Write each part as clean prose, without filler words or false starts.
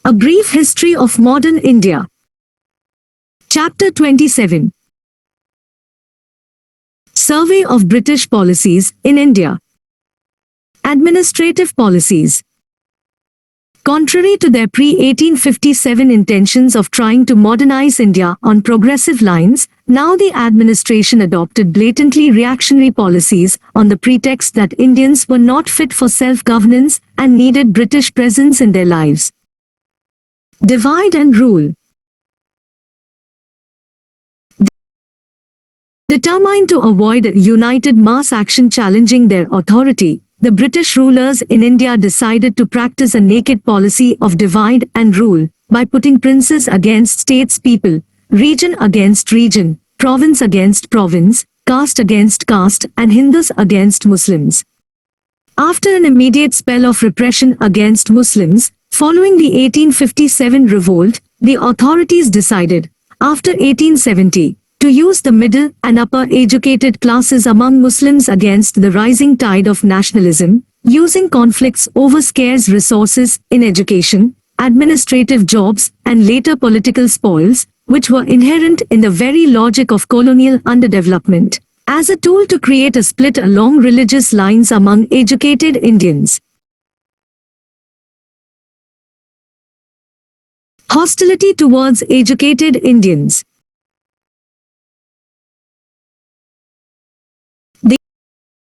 A Brief History of Modern India. Chapter 27. Survey of British Policies in India. Administrative Policies. Contrary to their pre-1857 intentions of trying to modernize India on progressive lines, now the administration adopted blatantly reactionary policies on the pretext that Indians were not fit for self-governance and needed British presence in their lives. Divide and rule. Determined to avoid a united mass action challenging their authority, the British rulers in India decided to practice a naked policy of divide and rule, by putting princes against statespeople, region against region, province against province, caste against caste, and Hindus against Muslims. After an immediate spell of repression against Muslims, following the 1857 revolt, the authorities decided, after 1870, to use the middle and upper educated classes among Muslims against the rising tide of nationalism, using conflicts over scarce resources in education, administrative jobs, and later political spoils, which were inherent in the very logic of colonial underdevelopment, as a tool to create a split along religious lines among educated Indians. Hostility towards educated Indians. The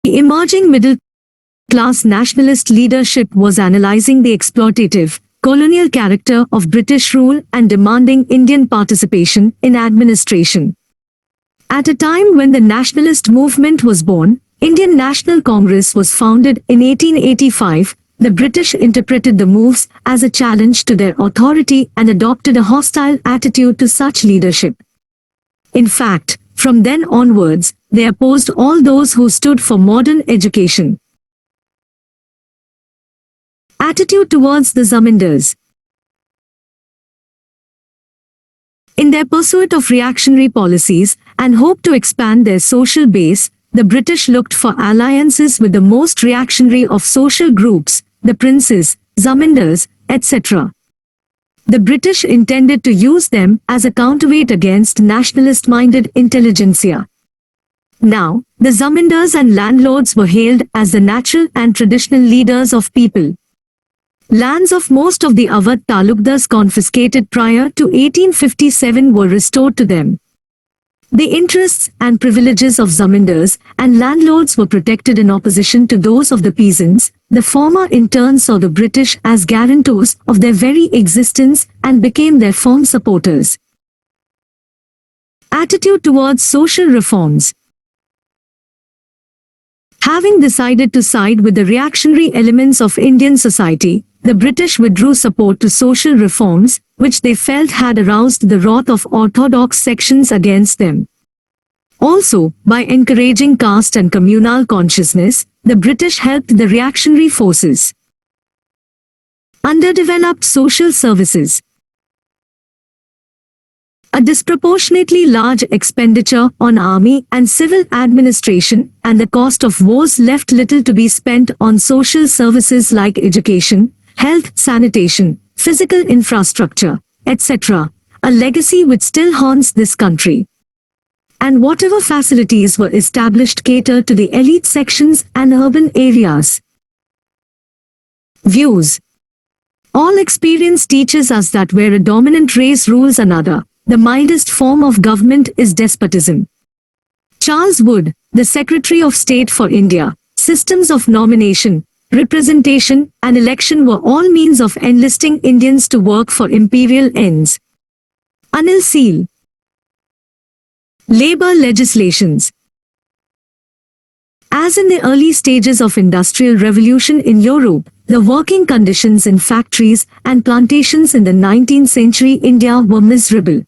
emerging middle-class nationalist leadership was analyzing the exploitative, colonial character of British rule and demanding Indian participation in administration. At a time when the nationalist movement was born, Indian National Congress was founded in 1885, the British interpreted the moves as a challenge to their authority and adopted a hostile attitude to such leadership. In fact, from then onwards, they opposed all those who stood for modern education. Attitude towards the Zamindars. In their pursuit of reactionary policies and hope to expand their social base, the British looked for alliances with the most reactionary of social groups, the princes, Zamindars, etc. The British intended to use them as a counterweight against nationalist-minded intelligentsia. Now, the Zamindars and landlords were hailed as the natural and traditional leaders of people. Lands of most of the Awadh talukdars confiscated prior to 1857 were restored to them. The interests and privileges of Zamindars and landlords were protected in opposition to those of the peasants. The former in turn saw the British as guarantors of their very existence and became their firm supporters. Attitude towards social reforms. Having decided to side with the reactionary elements of Indian society, the British withdrew support to social reforms, which they felt had aroused the wrath of orthodox sections against them. Also, by encouraging caste and communal consciousness, the British helped the reactionary forces. Underdeveloped social services. A disproportionately large expenditure on army and civil administration and the cost of wars left little to be spent on social services like education, health, sanitation, physical infrastructure, etc., a legacy which still haunts this country. And whatever facilities were established catered to the elite sections and urban areas. Views. All experience teaches us that where a dominant race rules another, the mildest form of government is despotism. Charles Wood, the Secretary of State for India, systems of nomination, representation, and election were all means of enlisting Indians to work for imperial ends. Anil Seal. Labor legislations. As in the early stages of industrial revolution in Europe, the working conditions in factories and plantations in the 19th century India were miserable.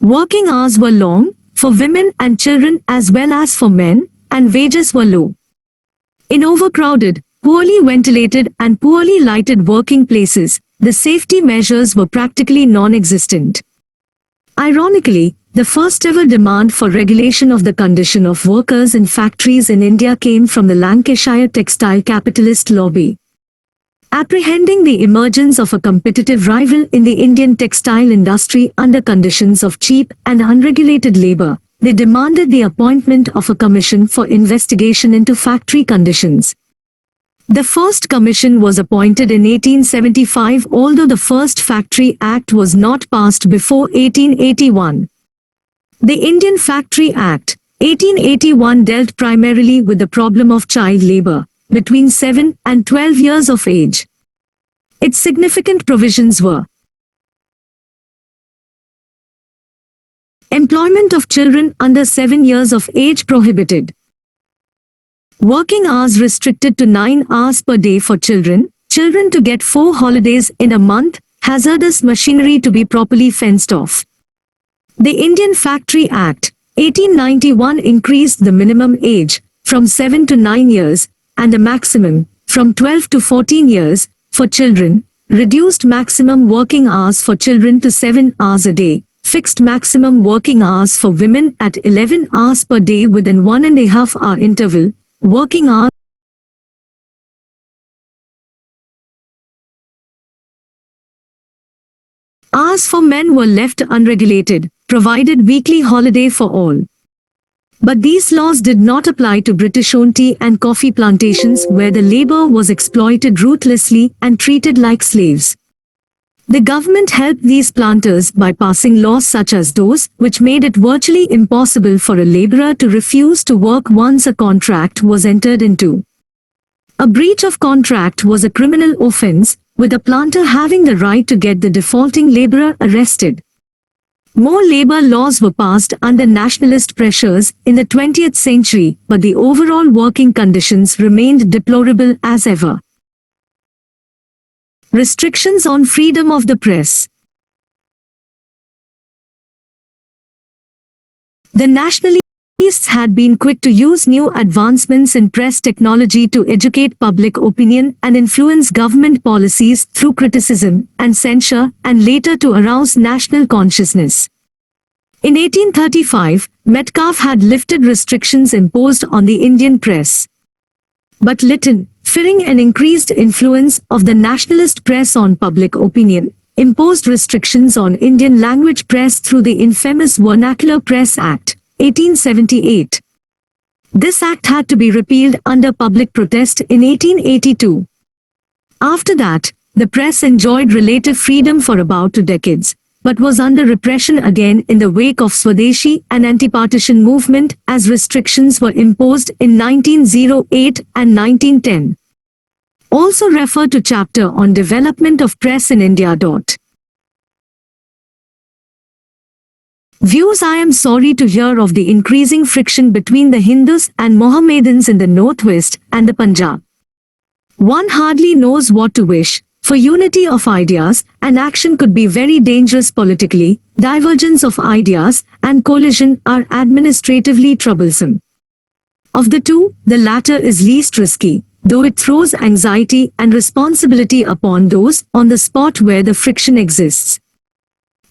Working hours were long, for women and children as well as for men, and wages were low. In overcrowded, poorly ventilated and poorly lighted working places, the safety measures were practically non-existent. Ironically, the first ever demand for regulation of the condition of workers in factories in India came from the Lancashire textile capitalist lobby. Apprehending the emergence of a competitive rival in the Indian textile industry under conditions of cheap and unregulated labor, they demanded the appointment of a commission for investigation into factory conditions. The first commission was appointed in 1875, although the first Factory Act was not passed before 1881. The Indian Factory Act, 1881, dealt primarily with the problem of child labor between 7 and 12 years of age. Its significant provisions were: employment of children under 7 years of age prohibited. Working hours restricted to 9 hours per day for children, children to get 4 holidays in a month, hazardous machinery to be properly fenced off. The Indian Factory Act, 1891, increased the minimum age from 7 to 9 years and the maximum from 12 to 14 years for children, reduced maximum working hours for children to 7 hours a day, fixed maximum working hours for women at 11 hours per day within 1.5 hour interval, working hours for men were left unregulated, provided weekly holiday for all. But these laws did not apply to British-owned tea and coffee plantations where the labor was exploited ruthlessly and treated like slaves. The government helped these planters by passing laws such as those which made it virtually impossible for a laborer to refuse to work once a contract was entered into. A breach of contract was a criminal offense, with a planter having the right to get the defaulting laborer arrested. More labor laws were passed under nationalist pressures in the 20th century, but the overall working conditions remained deplorable as ever. Restrictions on freedom of the press. The nationalists had been quick to use new advancements in press technology to educate public opinion and influence government policies through criticism and censure, and later to arouse national consciousness. In 1835, Metcalfe had lifted restrictions imposed on the Indian press. But Lytton, fearing an increased influence of the nationalist press on public opinion, imposed restrictions on Indian language press through the infamous Vernacular Press Act, 1878. This act had to be repealed under public protest in 1882. After that, the press enjoyed relative freedom for about 2 decades, but was under repression again in the wake of Swadeshi and anti-partition movement as restrictions were imposed in 1908 and 1910. Also refer to chapter on development of press in India. Views. I am sorry to hear of the increasing friction between the Hindus and Mohammedans in the northwest and the Punjab. One hardly knows what to wish, for unity of ideas and action could be very dangerous politically, divergence of ideas and collision are administratively troublesome. Of the two, the latter is least risky, though it throws anxiety and responsibility upon those on the spot where the friction exists.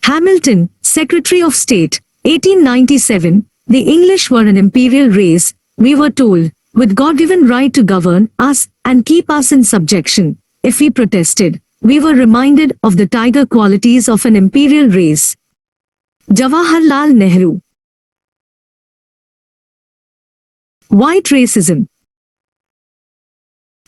Hamilton, Secretary of State, 1897, the English were an imperial race, we were told, with God-given right to govern us and keep us in subjection. If we protested, we were reminded of the tiger qualities of an imperial race. Jawaharlal Nehru. White racism.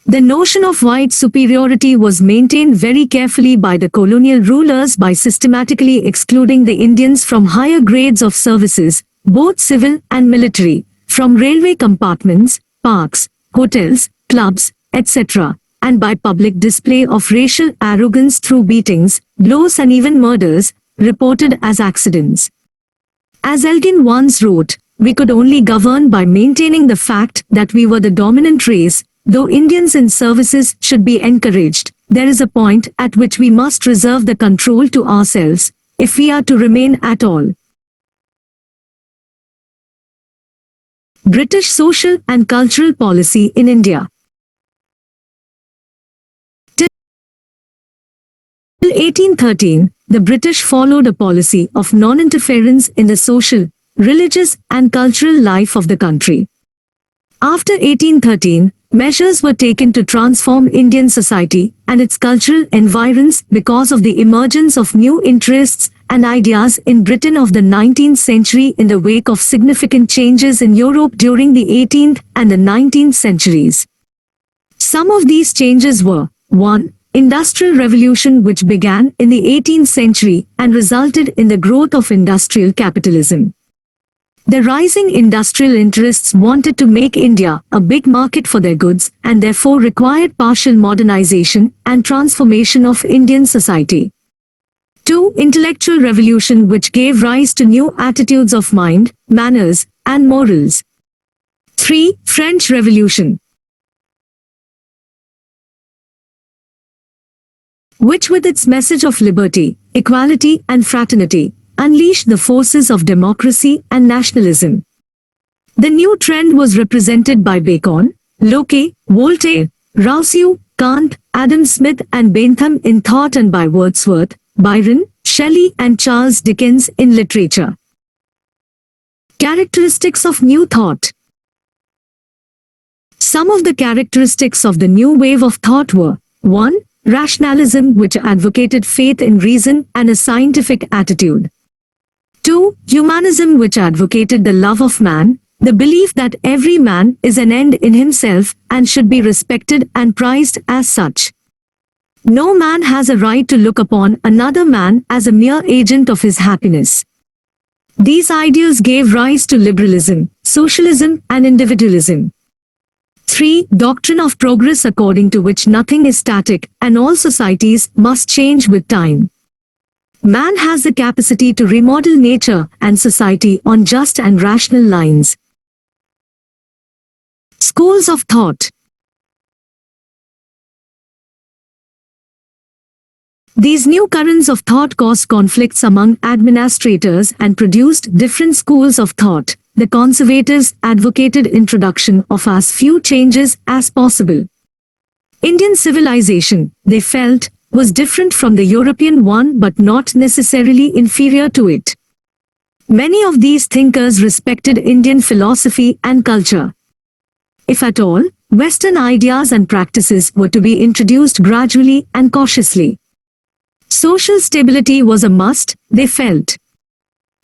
The notion of white superiority was maintained very carefully by the colonial rulers by systematically excluding the Indians from higher grades of services, both civil and military, from railway compartments, parks, hotels, clubs, etc., and by public display of racial arrogance through beatings, blows and even murders, reported as accidents. As Elgin once wrote, we could only govern by maintaining the fact that we were the dominant race. Though Indians in services should be encouraged, there is a point at which we must reserve the control to ourselves, if we are to remain at all. British social and cultural policy in India. Till 1813, the British followed a policy of non-interference in the social, religious and cultural life of the country. After 1813, Measures were taken to transform Indian society and its cultural environs because of the emergence of new interests and ideas in Britain of the 19th century in the wake of significant changes in Europe during the 18th and the 19th centuries. Some of these changes were 1. Industrial Revolution, which began in the 18th century and resulted in the growth of industrial capitalism. The rising industrial interests wanted to make India a big market for their goods and therefore required partial modernization and transformation of Indian society. 2. Intellectual Revolution, which gave rise to new attitudes of mind, manners, and morals. 3. French Revolution, which with its message of liberty, equality, and fraternity, unleashed the forces of democracy and nationalism. The new trend was represented by Bacon, Locke, Voltaire, Rousseau, Kant, Adam Smith and Bentham in thought and by Wordsworth, Byron, Shelley and Charles Dickens in literature. Characteristics of New Thought. Some of the characteristics of the new wave of thought were 1. Rationalism, which advocated faith in reason and a scientific attitude. 2. Humanism, which advocated the love of man, the belief that every man is an end in himself and should be respected and prized as such. No man has a right to look upon another man as a mere agent of his happiness. These ideals gave rise to liberalism, socialism, and individualism. 3. Doctrine of progress, according to which nothing is static and all societies must change with time. Man has the capacity to remodel nature and society on just and rational lines. Schools of thought. These new currents of thought caused conflicts among administrators and produced different schools of thought. The conservatives advocated introduction of as few changes as possible. Indian civilization, they felt, was different from the European one but not necessarily inferior to it. Many of these thinkers respected Indian philosophy and culture. If at all, Western ideas and practices were to be introduced gradually and cautiously. Social stability was a must, they felt.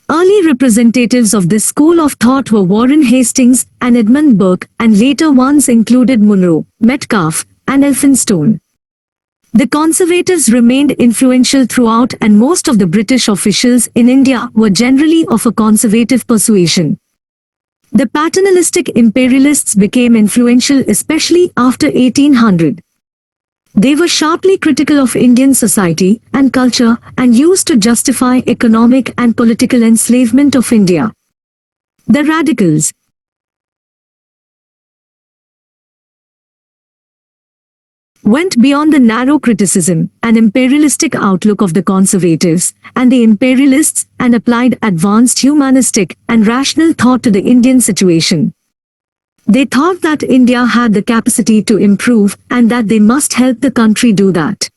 Early representatives of this school of thought were Warren Hastings and Edmund Burke, and later ones included Munro, Metcalfe, and Elphinstone. The conservatives remained influential throughout, and most of the British officials in India were generally of a conservative persuasion. The paternalistic imperialists became influential especially after 1800. They were sharply critical of Indian society and culture and used to justify economic and political enslavement of India. The radicals went beyond the narrow criticism and imperialistic outlook of the conservatives and the imperialists and applied advanced humanistic and rational thought to the Indian situation. They thought that India had the capacity to improve and that they must help the country do that.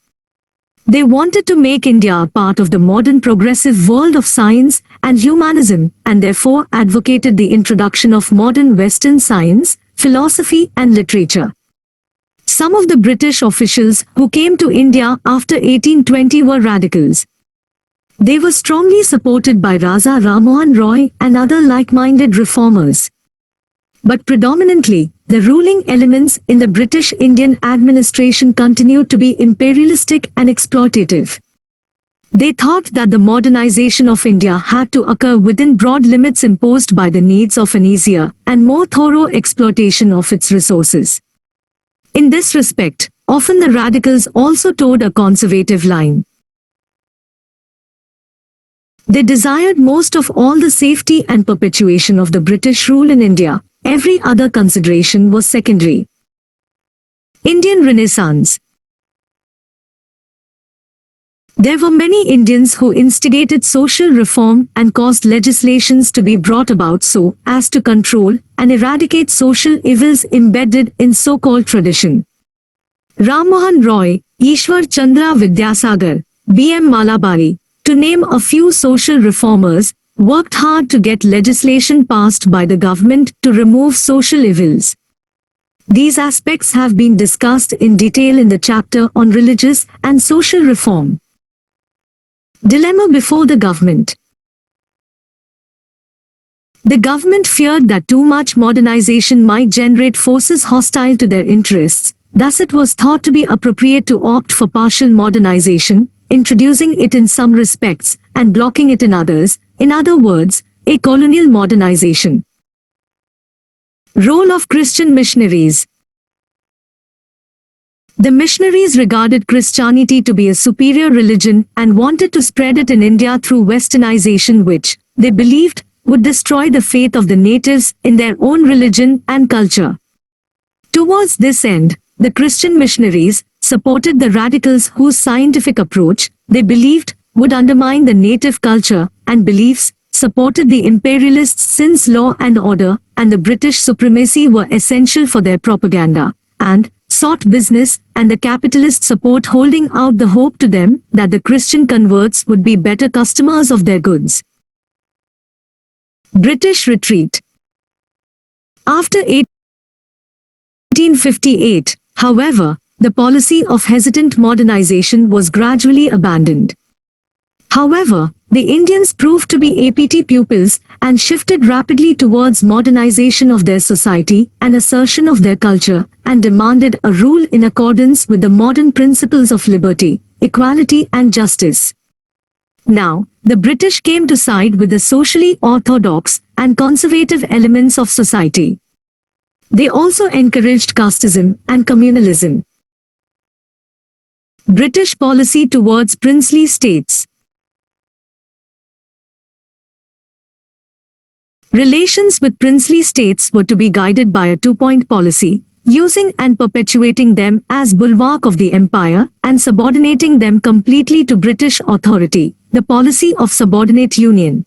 They wanted to make India a part of the modern progressive world of science and humanism and therefore advocated the introduction of modern Western science, philosophy and literature. Some of the British officials who came to India after 1820 were radicals. They were strongly supported by Raja Rammohun Roy and other like-minded reformers. But predominantly, the ruling elements in the British Indian administration continued to be imperialistic and exploitative. They thought that the modernization of India had to occur within broad limits imposed by the needs of an easier and more thorough exploitation of its resources. In this respect, often the radicals also towed a conservative line. They desired most of all the safety and perpetuation of the British rule in India. Every other consideration was secondary. Indian Renaissance. There were many Indians who instigated social reform and caused legislations to be brought about so as to control and eradicate social evils embedded in so-called tradition. Rammohun Roy, Ishwar Chandra Vidyasagar, B.M. Malabari, to name a few social reformers, worked hard to get legislation passed by the government to remove social evils. These aspects have been discussed in detail in the chapter on religious and social reform. Dilemma before the government. The government feared that too much modernization might generate forces hostile to their interests. Thus it was thought to be appropriate to opt for partial modernization, introducing it in some respects and blocking it in others, in other words, a colonial modernization. Role of Christian missionaries. The missionaries regarded Christianity to be a superior religion and wanted to spread it in India through westernization, which, they believed, would destroy the faith of the natives in their own religion and culture. Towards this end, the Christian missionaries supported the radicals whose scientific approach, they believed, would undermine the native culture and beliefs, supported the imperialists since law and order and the British supremacy were essential for their propaganda, and sought business and the capitalist support, holding out the hope to them that the Christian converts would be better customers of their goods. British retreat. After 1858, however, the policy of hesitant modernization was gradually abandoned. However, the Indians proved to be APT pupils and shifted rapidly towards modernization of their society and assertion of their culture, and demanded a rule in accordance with the modern principles of liberty, equality and justice. Now, the British came to side with the socially orthodox and conservative elements of society. They also encouraged casteism and communalism. British policy towards princely states. Relations with princely states were to be guided by a two-point policy, using and perpetuating them as bulwark of the empire and subordinating them completely to British authority, the policy of subordinate union.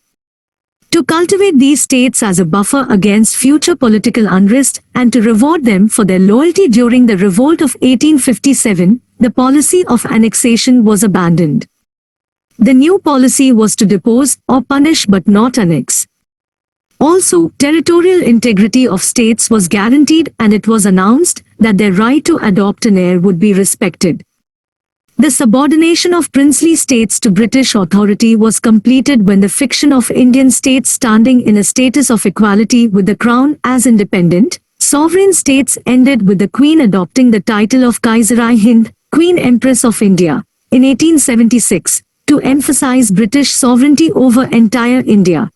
To cultivate these states as a buffer against future political unrest and to reward them for their loyalty during the revolt of 1857, the policy of annexation was abandoned. The new policy was to depose or punish but not annex. Also, territorial integrity of states was guaranteed and it was announced that their right to adopt an heir would be respected. The subordination of princely states to British authority was completed when the fiction of Indian states standing in a status of equality with the crown as independent, sovereign states ended with the Queen adopting the title of Kaiser-i-Hind, Queen Empress of India, in 1876, to emphasize British sovereignty over entire India.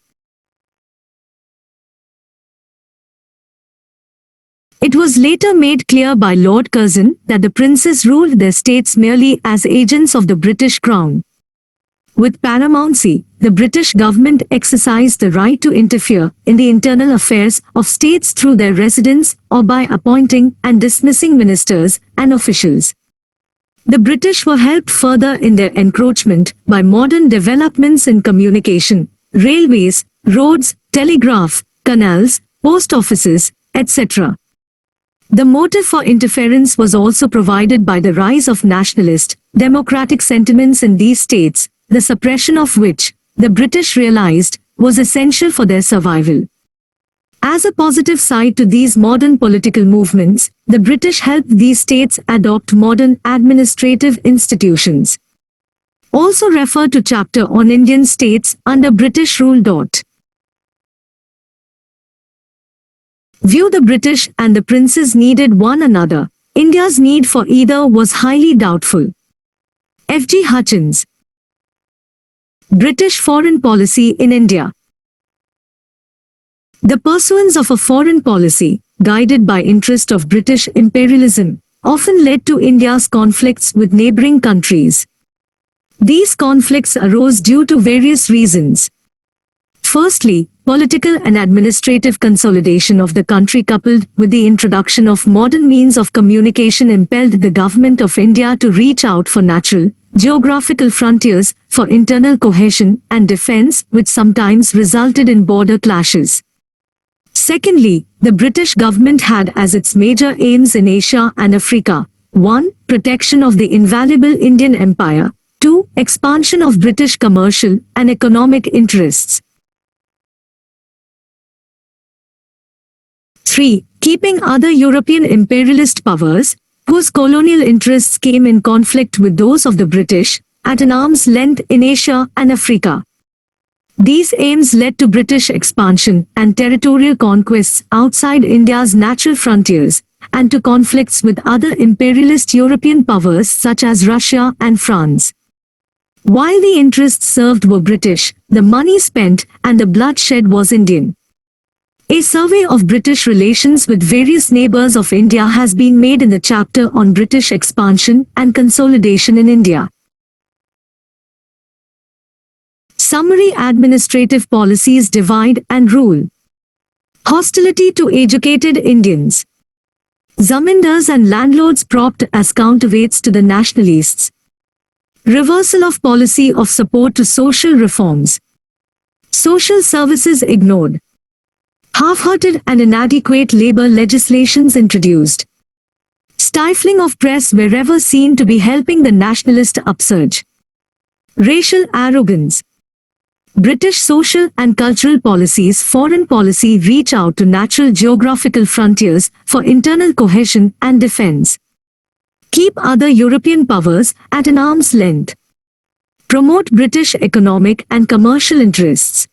It was later made clear by Lord Curzon that the princes ruled their states merely as agents of the British Crown. With paramountcy, the British government exercised the right to interfere in the internal affairs of states through their residence or by appointing and dismissing ministers and officials. The British were helped further in their encroachment by modern developments in communication, railways, roads, telegraph, canals, post offices, etc. The motive for interference was also provided by the rise of nationalist, democratic sentiments in these states, the suppression of which, the British realized, was essential for their survival. As a positive side to these modern political movements, the British helped these states adopt modern administrative institutions. Also refer to chapter on Indian states under British rule. View the British and the princes needed one another. India's need for either was highly doubtful. F. G. Hutchins. British foreign policy in India. The pursuance of a foreign policy, guided by interest of British imperialism, often led to India's conflicts with neighboring countries. These conflicts arose due to various reasons. Firstly, political and administrative consolidation of the country coupled with the introduction of modern means of communication impelled the government of India to reach out for natural, geographical frontiers for internal cohesion and defense, which sometimes resulted in border clashes. Secondly, the British government had as its major aims in Asia and Africa: 1. Protection of the invaluable Indian Empire, 2. Expansion of British commercial and economic interests, 3. keeping other European imperialist powers, whose colonial interests came in conflict with those of the British, at an arm's length in Asia and Africa. These aims led to British expansion and territorial conquests outside India's natural frontiers, and to conflicts with other imperialist European powers such as Russia and France. While the interests served were British, the money spent and the bloodshed was Indian. A survey of British relations with various neighbors of India has been made in the chapter on British expansion and consolidation in India. Summary: administrative policies: divide and rule. Hostility to educated Indians. Zamindars and landlords propped as counterweights to the nationalists. Reversal of policy of support to social reforms. Social services ignored. Half-hearted and inadequate labor legislations introduced. Stifling of press wherever seen to be helping the nationalist upsurge. Racial arrogance. British social and cultural policies. Foreign policy: reach out to natural geographical frontiers for internal cohesion and defense. Keep other European powers at an arm's length. Promote British economic and commercial interests.